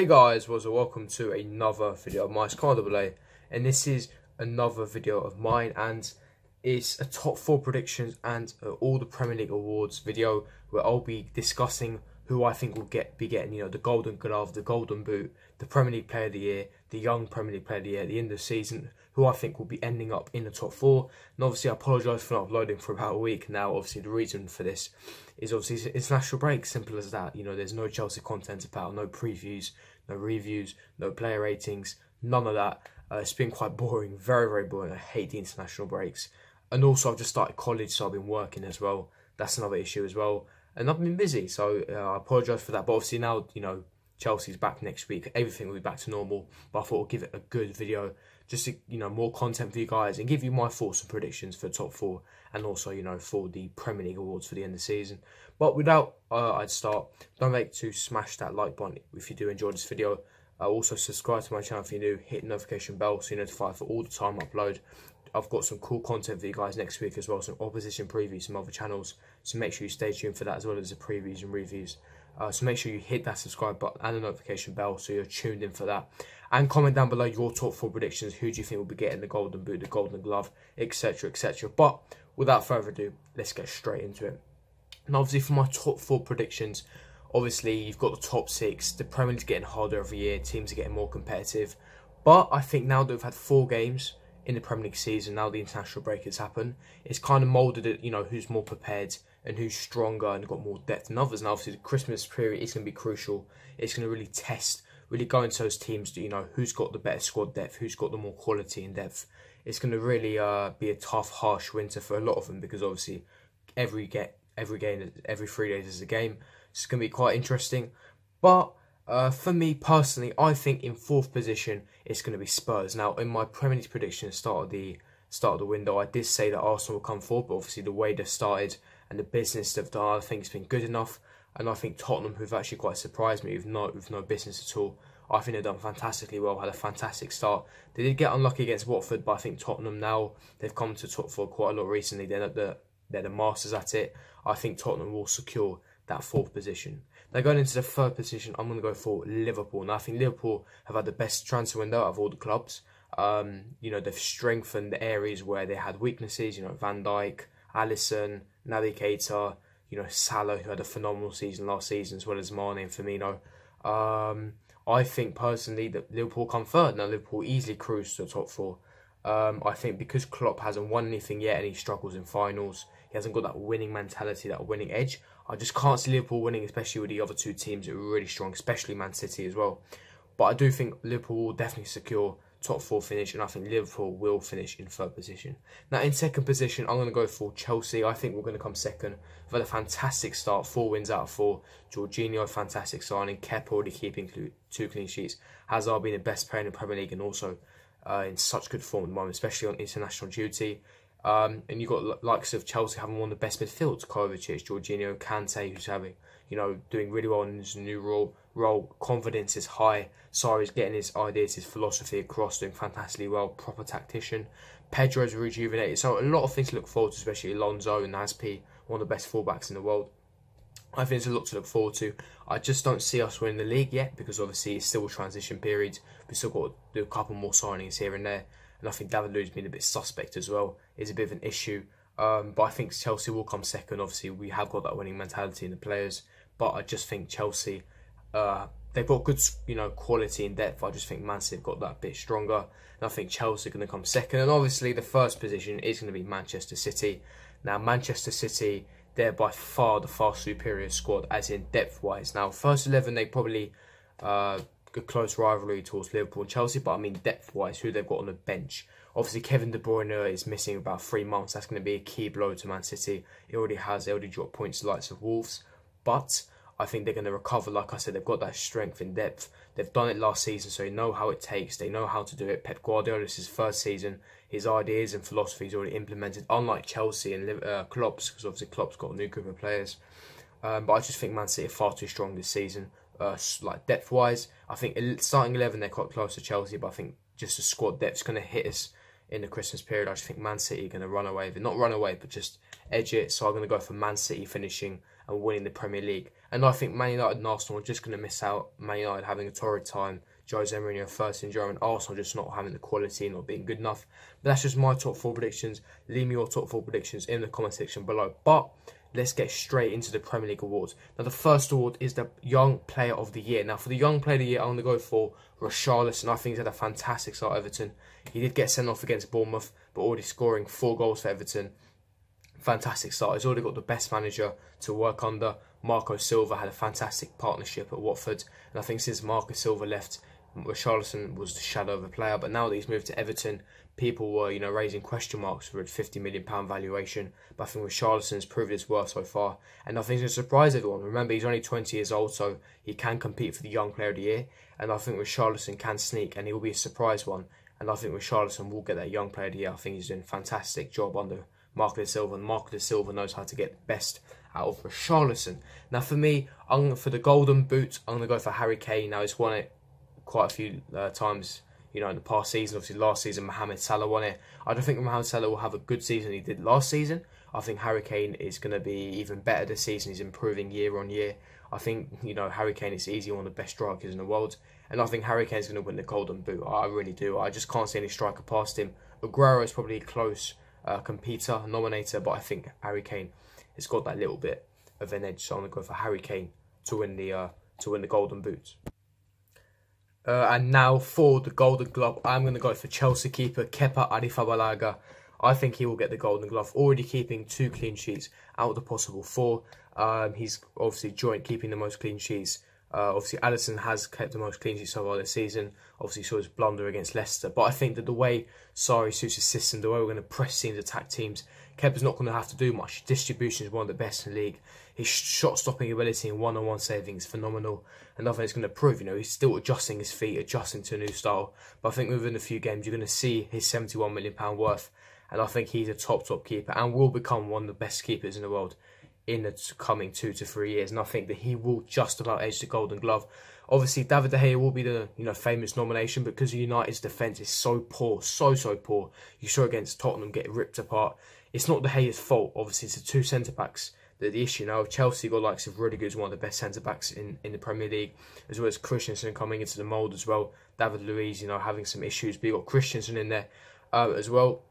Hey guys, welcome to another video of mine. It's Carl AA, and this is another video of mine, and it's a top 4 predictions and all the Premier League awards video where I'll be discussing who I think will be getting, the Golden Glove, the Golden Boot, the Premier League Player of the Year, the Young Premier League Player of the Year at the end of the season, who I think will be ending up in the top 4. And obviously I apologise for not uploading for about a week now. Obviously the reason for this is obviously international break, simple as that. There's no Chelsea content about, no previews, no reviews, no player ratings, none of that. It's been quite boring, very, very boring. I hate the international breaks. And also I've just started college, so I've been working as well. That's another issue as well. And I've been busy, so I apologise for that. But obviously now, Chelsea's back next week. Everything will be back to normal. But I thought I'll give it a good video, just to, more content for you guys and give you my thoughts and predictions for the top 4. And also, for the Premier League awards for the end of the season. But without I'd start, don't forget to smash that like button if you do enjoy this video. Also subscribe to my channel if you're new. Hit the notification bell so you're notified for all the time I upload. I've got some cool content for you guys next week as well, some opposition previews, some other channels. So make sure you stay tuned for that, as well as the previews and reviews. So make sure you hit that subscribe button and the notification bell so you're tuned in for that. And comment down below your top 4 predictions. Who do you think will be getting the Golden Boot, the Golden Glove, etc, etc. But without further ado, let's get straight into it. And obviously for my top 4 predictions, obviously you've got the top 6. The Premier League's getting harder every year. Teams are getting more competitive. But I think now that we've had 4 games in the Premier League season, now the international break has happened, it's kind of moulded it, who's more prepared and who's stronger and got more depth than others. And obviously the Christmas period is going to be crucial. It's going to really test, really go into those teams that, who's got the better squad depth, who's got the more quality and depth. It's going to really be a tough, harsh winter for a lot of them, because obviously every game, every 3 days is a game. It's going to be quite interesting. But for me personally, I think in 4th position it's going to be Spurs. Now, in my Premier League prediction at the start of the window, I did say that Arsenal will come forward, but obviously the way they've started and the business they've done, I think it's been good enough. And I think Tottenham, who've actually quite surprised me with no business at all, I think they've done fantastically well, had a fantastic start. They did get unlucky against Watford, but I think Tottenham now, they've come to top 4 quite a lot recently. They're the masters at it. I think Tottenham will secure that 4th position. Now going into the 3rd position, I'm going to go for Liverpool. Now I think Liverpool have had the best transfer window out of all the clubs. They've strengthened the areas where they had weaknesses. Van Dijk, Alisson, Naby Keita, Salah, who had a phenomenal season last season, as well as Mane and Firmino. I think personally that Liverpool come 3rd. Now Liverpool easily cruise to the top 4. I think because Klopp hasn't won anything yet and he struggles in finals, he hasn't got that winning mentality, that winning edge. I just can't see Liverpool winning, especially with the other 2 teams that are really strong, especially Man City as well. But I do think Liverpool will definitely secure top 4 finish, and I think Liverpool will finish in 3rd position. Now in 2nd position, I'm going to go for Chelsea. I think we're going to come 2nd. We've had a fantastic start, 4 wins out of 4. Jorginho, fantastic signing. Kepa already keeping 2 clean sheets. Hazard being the best player in the Premier League, and also in such good form at the moment, especially on international duty. And you've got likes of Chelsea having one of the best midfields, Kovacic, Jorginho, Kante, who's having, doing really well in his new role. Confidence is high. Sarri's getting his ideas, his philosophy across, doing fantastically well. Proper tactician. Pedro's rejuvenated. So a lot of things to look forward to, especially Alonso and Naspi, one of the best fullbacks in the world. I think there's a lot to look forward to. I just don't see us winning the league yet, because obviously it's still a transition period. We've still got to do a couple more signings here and there. And I think David Luiz's been a bit suspect as well. It's a bit of an issue. But I think Chelsea will come 2nd. Obviously, we have got that winning mentality in the players. But I just think Chelsea, they've got good, quality and depth. I just think Man City have got that bit stronger. And I think Chelsea are going to come 2nd. And obviously, the 1st position is going to be Manchester City. Now, Manchester City, they're by far the far superior squad, as in depth-wise. Now, first 11, they probably a close rivalry towards Liverpool and Chelsea, but I mean depth-wise, who they've got on the bench. Obviously, Kevin De Bruyne is missing about 3 months. That's going to be a key blow to Man City. He already dropped points to the likes of Wolves. But I think they're going to recover. Like I said, they've got that strength in depth. They've done it last season, so they know how it takes. They know how to do it. Pep Guardiola, this is his 1st season. His ideas and philosophies already implemented, unlike Chelsea and Klopp's, because obviously Klopp's got a new group of players. But I just think Man City are far too strong this season. Like depth-wise, I think starting 11 they're quite close to Chelsea, but I think just the squad depth's going to hit us in the Christmas period. I just think Man City are going to run away with it. Not run away, but just edge it. So I'm going to go for Man City finishing and winning the Premier League. And I think Man United and Arsenal are just going to miss out. Man United having a torrid time. Jose Mourinho first in German. Arsenal just not having the quality, not being good enough. But that's just my top 4 predictions. Leave me your top 4 predictions in the comment section below. But let's get straight into the Premier League awards. Now, the first award is the Young Player of the Year. Now, for the Young Player of the Year, I'm going to go for Richarlison. I think he's had a fantastic start at Everton. He did get sent off against Bournemouth, but already scoring 4 goals for Everton. Fantastic start. He's already got the best manager to work under. Marco Silva had a fantastic partnership at Watford. And I think since Marco Silva left, Richarlison was the shadow of a player. But now that he's moved to Everton, people were, raising question marks for a £50 million valuation. But I think Richarlison's proved his worth so far. And I think it's going to surprise everyone. Remember, he's only 20 years old, so he can compete for the Young Player of the Year. And I think Richarlison can sneak, and he will be a surprise one. And I think Richarlison will get that Young Player of the Year. I think he's doing a fantastic job under Marco Silva, and Marco Silva knows how to get the best out of Richarlison. Now, for me, for the Golden Boot, I'm going to go for Harry Kane. Now, he's won it quite a few times, in the past season. Obviously, last season, Mohamed Salah won it. I don't think Mohamed Salah will have a good season he did last season. I think Harry Kane is going to be even better this season. He's improving year on year. I think, Harry Kane is easily one of the best strikers in the world. And I think Harry Kane is going to win the Golden Boot. I really do. I just can't see any striker past him. Aguero is probably a close competitor, nominator, but I think Harry Kane has got that little bit of an edge. So I'm going to go for Harry Kane to win the Golden Boot. And now for the Golden Glove, I'm going to go for Chelsea keeper Kepa Arrizabalaga. I think he will get the Golden Glove, already keeping 2 clean sheets out of the possible 4. He's obviously joint keeping the most clean sheets. Obviously, Alisson has kept the most clean sheets so far this season. Obviously, saw his blunder against Leicester. But I think that the way Sarri suits his system, the way we're going to press teams, attack teams, Kepa's not going to have to do much. His distribution is one of the best in the league. His shot-stopping ability and one-on-one saving is phenomenal. And I think it's going to prove, he's still adjusting his feet, adjusting to a new style. But I think within a few games, you're going to see his £71 million worth. And I think he's a top keeper and will become one of the best keepers in the world in the coming 2 to 3 years. And I think that he will just about edge the Golden Glove. Obviously, David De Gea will be the famous nomination because United's defence is so poor, so poor. You saw against Tottenham get ripped apart. It's not De Gea's fault. Obviously, it's the 2 centre-backs that are the issue. Now, Chelsea got likes of Rudiger, who's one of the best centre-backs in the Premier League, as well as Christensen coming into the mould as well. David Luiz, having some issues, but you got Christensen in there as well.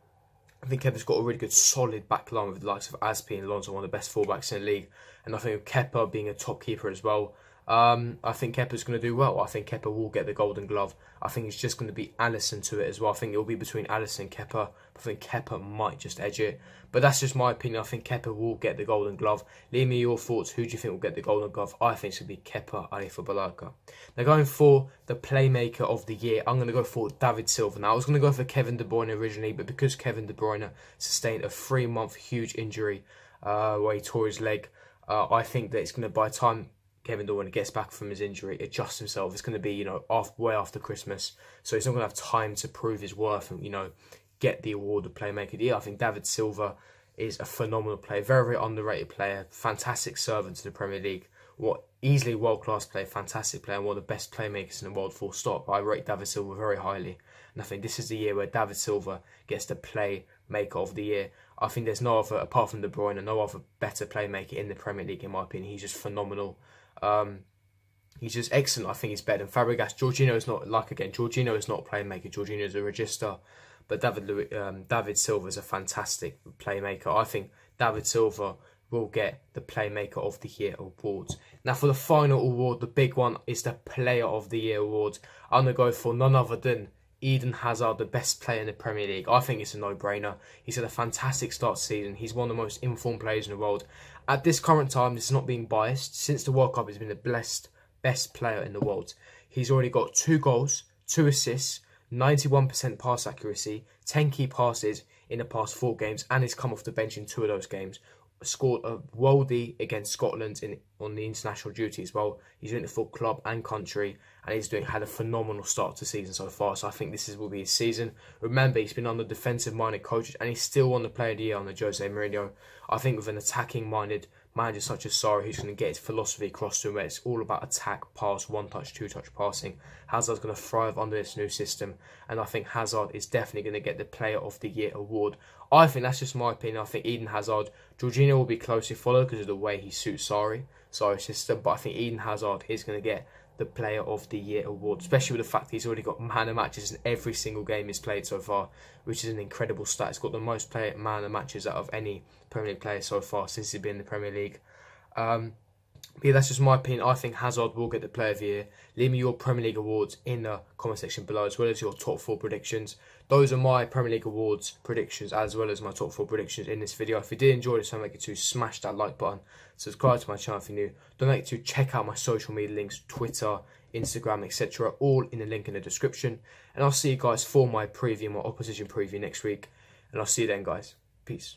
I think Kepa's got a really good, solid back line with the likes of Aspi and Alonso, one of the best fullbacks in the league. And I think Kepa being a top keeper as well, I think Kepa's going to do well. I think Kepa will get the Golden Glove. I think it's just going to be Alisson to it as well. I think it will be between Alisson and Kepa. I think Kepa might just edge it. But that's just my opinion. I think Kepa will get the Golden Glove. Leave me your thoughts. Who do you think will get the Golden Glove? I think it's going to be Kepa Arrizabalaga. Now, going for the Playmaker of the Year, I'm going to go for David Silva. Now, I was going to go for Kevin De Bruyne originally, but because Kevin De Bruyne sustained a 3-month huge injury where he tore his leg, I think that it's going to, by the time Kevin De Bruyne gets back from his injury, adjusts himself, it's going to be, way after Christmas. So he's not going to have time to prove his worth and, get the award of Playmaker of the Year. I think David Silva is a phenomenal player, very underrated player, fantastic servant to the Premier League. Easily world-class player, fantastic player, and one of the best playmakers in the world, full stop. I rate David Silva very highly. And I think this is the year where David Silva gets the Playmaker of the Year. I think there's no other, apart from De Bruyne, no other better playmaker in the Premier League, in my opinion. He's just phenomenal. He's just excellent. I think he's better than Fabregas. Jorginho is not, Jorginho is not a playmaker. Jorginho is a register. But David Silva is a fantastic playmaker. I think David Silva will get the Playmaker of the Year awards. Now, for the final award, the big one, is the Player of the Year award. I'm going to go for none other than Eden Hazard, the best player in the Premier League. I think it's a no-brainer. He's had a fantastic start to the season. He's one of the most informed players in the world. At this current time, this is not being biased. Since the World Cup, he's been the best player in the world. He's already got 2 goals, 2 assists, 91% pass accuracy, 10 key passes in the past 4 games, and he's come off the bench in 2 of those games. Scored a worldie against Scotland on the international duty as well. He's doing it for club and country, and he's had a phenomenal start to the season so far. So I think this will be his season. Remember, he's been under defensive-minded coaches, and he's still won the Player of the Year under Jose Mourinho. I think with an attacking-minded manager such as Sarri, who's going to get his philosophy across to him, where it's all about attack, pass, one-touch, two-touch passing. Hazard's going to thrive under this new system, and I think Hazard is definitely going to get the Player of the Year award. I think that's just my opinion. I think Eden Hazard, Jorginho will be closely followed because of the way he suits Sarri's system, but I think Eden Hazard is going to get the Player of the Year award, especially with the fact he's already got man of matches in every single game he's played so far, which is an incredible stat. He's got the most man of matches out of any Premier League player so far since he's been in the Premier League. But yeah, that's just my opinion. I think Hazard will get the Player of the Year. Leave me your Premier League awards in the comment section below, as well as your top 4 predictions. Those are my Premier League awards predictions, as well as my top 4 predictions in this video. If you did enjoy this, don't forget to smash that like button. Subscribe to my channel if you're new. Don't forget to check out my social media links, Twitter, Instagram, etc. All in the link in the description. And I'll see you guys for my preview, my opposition preview next week. And I'll see you then, guys. Peace.